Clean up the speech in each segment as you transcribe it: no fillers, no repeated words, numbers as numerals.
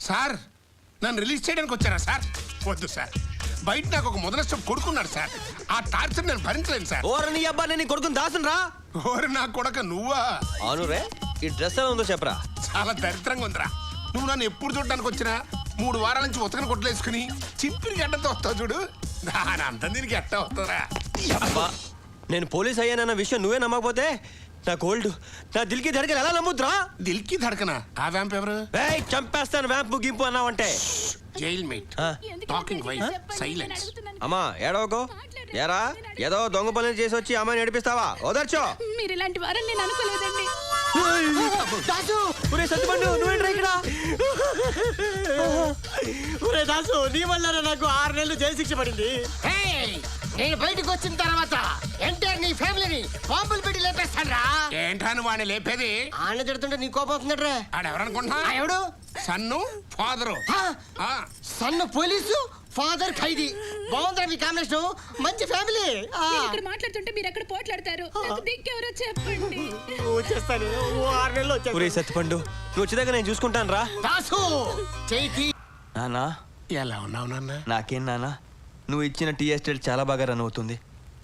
Sir నన్ను release చేయడానికి వచ్చారా సార్? వద్దు సార్, బయట నాకు ఒక మొదలష్టం కొడుకున్నాడు సార్. ఆ టార్చర్ నేను భరించలేను సార్. ఓర నీ అబ్బా నేను కొడుకుని దాసును రా. ఓరి నా కొడక నువ్వా? అవును రే, ఈ డ్రెస్ ఎలా ఉందో చెప్పరా. చాలా దరిద్రంగా ఉందిరా. నువ్వు నన్ను ఎప్పుడు చూడడానికి వచ్చినా 3 వారాల నుంచి ఉతకని కొట్టలేసుకుని చింపిరి గడ్డతో వస్తావు చూడు, దాని అంత దీనికి ఎట్ట వస్తుందిరా. అబ్బా నేను పోలీస్ అయ్యానన్న విషయం నువ్వే నమ్మకపోతే నా గోల్డ్ నా దిల్కి ధడకలు ఎలా నమ్ముద్రా? దిల్కి ధడకనా? ఆ వ్యాంప్ ఎవరు? ఏయ్ చంపేస్తాను వ్యాంపు గింపు అన్నావంటే. Jail mate, talking wife, silence. అమ్మా ఏడవకో. ఏరా ఏదో దొంగ పనులు చేసి వచ్చి అమ్మాయిని నడిపిస్తావా? ఓదర్చో. మీరు ఇలాంటి వారని నేను అనుకోలేదండి. దాసు ఒరే సత్తుపండు నువ్వేంట్రా ఇక్కడ? ఒరే దాసు నీ వల్ల నాకు 6 నెలలు జైలు శిక్ష పడింది. నేను బయటకు వచ్చిన తర్వాత ఎంటర్ నీ ఫ్యామిలీని బాంబులు పెట్టి లేపేస్తాడ్రా. ఏంటాను వాడిని లేపేది? ఆన్న తిడుతుంటే నీ కోపం వస్తుందట్రా. ఆడెవరనుకుంటున్నా? ఎవడు? సన్ను ఫాదరు. సన్ను పోలీసు, ఫాదర్ ఖైదీ. బాగుందిరా మీ కాంబినేషన్, మంచి ఫ్యామిలీ. నేను ఇక్కడ మాట్లాడుతుంటే మీరు ఎక్కడ పోట్లాడతారు? నాకు దిక్కెవరో చెప్పండి. వచ్చేస్తాను, 6 నెలలు వచ్చేస్తాను. ఒరే సత్తుపండు నువ్వు వచ్చేదాకా నేను చూసుకుంటాను రా. దాసు చేతి నానా ఎలా ఉన్నావు నాన్న? నాకేం నానా, నువ్వు ఇచ్చిన టీ ఎస్టేట్ చాలా బాగా రన్ అవుతుంది.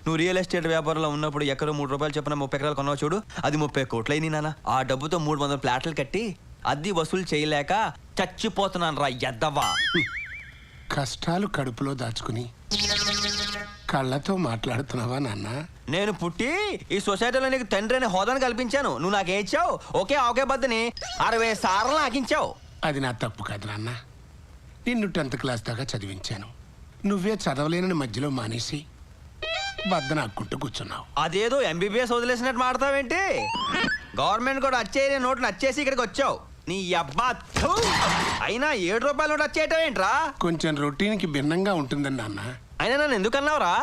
నువ్వు రియల్ ఎస్టేట్ వ్యాపారంలో ఉన్నప్పుడు ఎక్కడో 3 రూపాయలు చెప్పిన 30 ఎకరాలు కొన్నావు చూడు, అది 30 కోట్లయింది నాన్న. ఆ డబ్బుతో 300 ప్లాట్లు కట్టి అద్దె వసూలు చేయలేక చచ్చిపోతున్నాను రా ఎద్దవా. కష్టాలు కడుపులో దాచుకుని కళ్ళతో మాట్లాడుతున్నావా నాన్న? నేను పుట్టి ఈ సొసైటీలో నీకు తండ్రి అనే హోదాను కల్పించాను. నువ్వు నాకేం ఇచ్చావు? ఒకే బద్దని 60 సార్లు నాకించావు. అది నా తప్పు కాదు నాన్న. నిన్ను 10th క్లాస్ దాకా చదివించాను. నువ్వే చదవలేనని మధ్యలో మానేసి బద్దన ఆక్కుంటూ కూర్చున్నావు. అదేదో ఎంబీబీఎస్ వదిలేసినట్టు మాడతావేంటి? గవర్నమెంట్ కూడా వచ్చే నోట్లు వచ్చేసి ఇక్కడికి వచ్చావు. నీ అబ్బా అయినా 7 రూపాయల నోటు వచ్చేయటం ఏంట్రా? కొంచెం రొటీన్కి భిన్నంగా ఉంటుందండి నాన్న. అయినా నన్ను ఎందుకన్నావురా?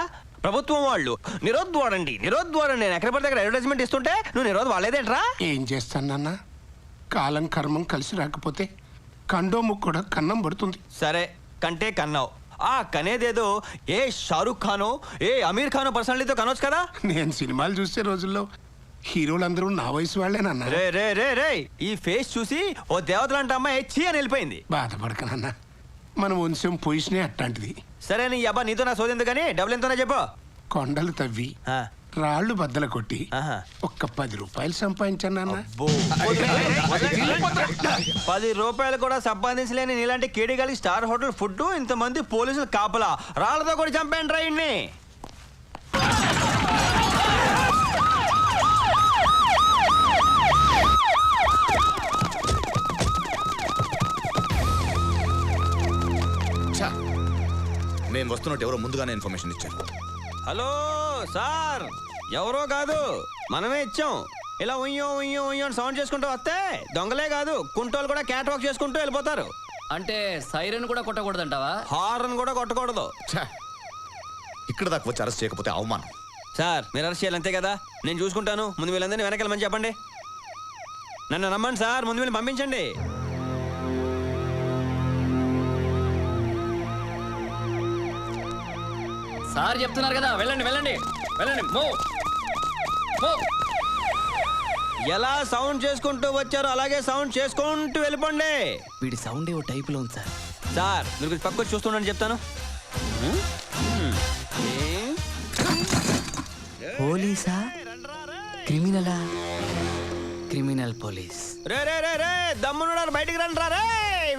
ప్రభుత్వం వాళ్ళు నిరోధ్ వాడండి నేను ఎక్కడ పడితే అక్కడ అడ్వర్టైజ్మెంట్ ఇస్తుంటే నువ్వు నిరోధ్ వాడలేదేంట్రా? ఏం చేస్తాను నాన్న, కాలం కర్మం కలిసి రాకపోతే కండోముకు కూడా కన్నం పడుతుంది. సరే కంటే కన్నావు. ఆ కనేదేదో ఏ షారుఖ్ ఖానో ఏ అమీర్ ఖానో పర్సనాలిటీతో కనొచ్చు కదా. నేను సినిమాలు చూసే రోజుల్లో హీరోలందరూ నా వయసు వాళ్ళేనన్నా. రే రే రే రే ఈ ఫేస్ చూసి ఓ దేవతలంటే అమ్మాయి చీ అని వెళ్ళిపోయింది. బాధపడకనన్నా, మన వంశం పొజిషనే అట్లాంటిది. సరే నీ అబ్బా నీతో నా సోదెందు కానీ డబ్బులు ఎంతోనే చెప్పు. కొండలు తవ్వి రాళ్ళు బద్దలు కొట్టి ఒక్క 10 రూపాయలు సంపాదించాను నాన్న. 10 రూపాయలు కూడా సంపాదించలేని నీలాంటి కేడిగాలి స్టార్ హోటల్ ఫుడ్, ఇంతమంది పోలీసులు కాపలా, రాళ్లతో కూడా చంపాను రా ఇన్ని. నేను వస్తున్నట్టు ఎవరో ముందుగానే ఇన్ఫర్మేషన్ ఇచ్చారు. హలో సార్, ఎవరో కాదు మనమే ఇచ్చాం. ఇలా ఉయ్యో ఉయ్యో ఉయ్యో అని సౌండ్ చేసుకుంటూ వస్తే దొంగలే కాదు కుంటోళ్ళు కూడా క్యాట్ వాక్ చేసుకుంటూ వెళ్ళిపోతారు. అంటే సైరన్ కూడా కొట్టకూడదంటావా? హార్న్ కూడా కొట్టకూడదు. ఇక్కడ దాకా వచ్చి అరెస్ట్ చేయకపోతే అవమానం. సార్ మీరు అరెస్ట్ చేయాలి అంతే కదా, నేను చూసుకుంటాను. ముందు వీళ్ళందరినీ వెనకాలమని చెప్పండి. నన్ను నమ్మండి సార్, ముందు వీళ్ళని పంపించండి. సార్ చెప్తున్నారు కదా, వెళ్ళండి వెళ్ళండి వెళ్ళండి. ఎలా సౌండ్ చేసుకుంటూ వచ్చారో అలాగే సౌండ్ చేసుకుంటూ వెళ్ళిపోండి. వీడి సౌండ్ ఏవో టైపులో ఉంది సార్. సార్ మీరు కొంచెం పక్కకు చూస్తుండని చెప్తాను. పోలీసా క్రిమినలా? Criminal police. రే రే రే రే దమ్మునున్నారు బయటికి రండి రా. రే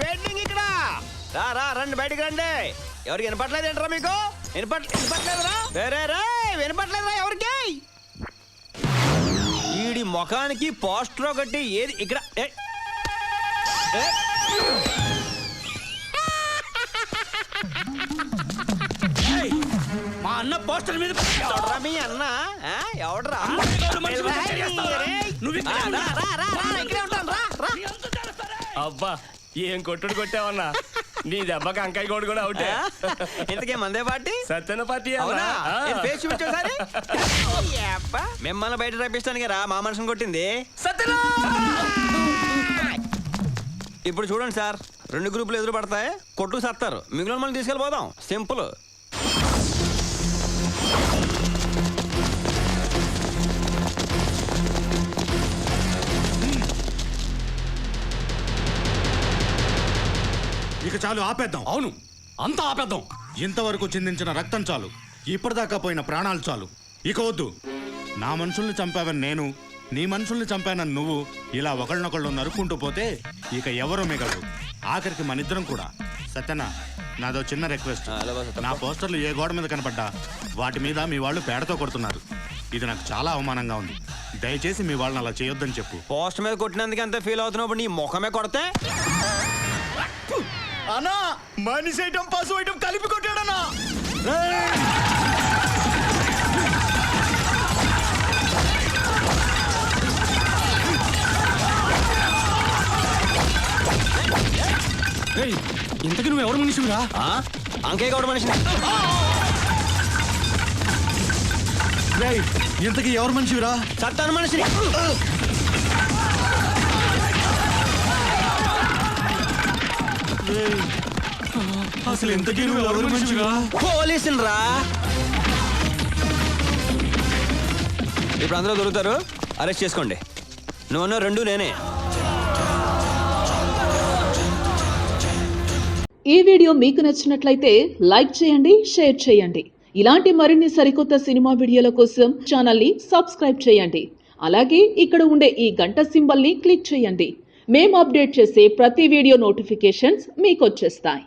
వెయిటింగ్ ఇక్కడ రా రండి బయటికి రండి. ఎవరికి వినపట్లేదు ఏంట్రా మీకు? వినపట్లేదురా? రే రే రే వినపట్లేదురా ఎవరికి? ఈడి ముఖానికి పోస్టర్ ఒకటి ఏది ఇక్కడ మా అన్న పోస్టర్ మీద మీ అన్న ఎవడరా? అబ్బా ఏం కొట్టుడు కొట్టావన్నా, నీ దెబ్బకి అంకాయ కోడి కూడా అవుటే. ఇంతకే మందే పార్టీ సత్యన పార్టీ. మిమ్మల్ని బయట రప్పిస్తాను కదా మా మనుషుని కొట్టింది. ఇప్పుడు చూడండి సార్, 2 గ్రూపులు ఎదురు పడతాయి, కొట్టుకు సత్తారు, మిగిలిన మనం తీసుకెళ్ళిపోదాం. సింపుల్. ఇక చాలు ఆపేద్దాం. అవును, అంతా ఆపేద్దాం. ఇంతవరకు చిందించిన రక్తం చాలు, ఇప్పటిదాకా పోయిన ప్రాణాలు చాలు. ఇక వద్దు. నా మనుషుల్ని చంపావని నేను, నీ మనుషుల్ని చంపానని నువ్వు, ఇలా ఒకళ్ళనొకళ్ళు నరుక్కుంటూ పోతే ఇక ఎవరో మిగలరు. ఆఖరికి మనిద్దరం కూడా. సత్యనా, నాదో చిన్న రిక్వెస్ట్. నా పోస్టర్లు ఏ గోడ మీద కనపడ్డా వాటి మీద మీ వాళ్ళు పేడతో కొడుతున్నారు. ఇది నాకు చాలా అవమానంగా ఉంది. దయచేసి మీ వాళ్ళని అలా చేయొద్దని చెప్పు. పోస్ట్ మీద కొట్టినందుకు ఎంత ఫీల్ అవుతున్నప్పుడు నీ ముఖమే కొడితే అన్నా మనిషి ఐటమ్ పశు ఐటమ్ కలిపి కొట్టాడన్నా. ఇంతకు నువ్వు ఎవరు మనిషివిరా? అంకే గౌడ మనిషిని. ఇంతకీ ఎవరు మనిషివిరా? చట్టాను మనిషిని. అసలు ఇంతకీ నువ్వు ఎవరు మనిషివిరా? పోలీసులు రా. ఇప్పుడు అందరూ దొరుకుతారు, అరెస్ట్ చేసుకోండి. నువ్వు రెండు నేనే. ఈ వీడియో మీకు నచ్చినట్లయితే లైక్ చేయండి, షేర్ చేయండి. ఇలాంటి మరిన్ని సరికొత్త సినిమా వీడియోల కోసం ఛానల్ని సబ్స్క్రైబ్ చేయండి. అలాగే ఇక్కడ ఉండే ఈ గంట సింబల్ని క్లిక్ చేయండి. మేము అప్డేట్ చేసే ప్రతి వీడియో నోటిఫికేషన్స్ మీకు వచ్చేస్తాయి.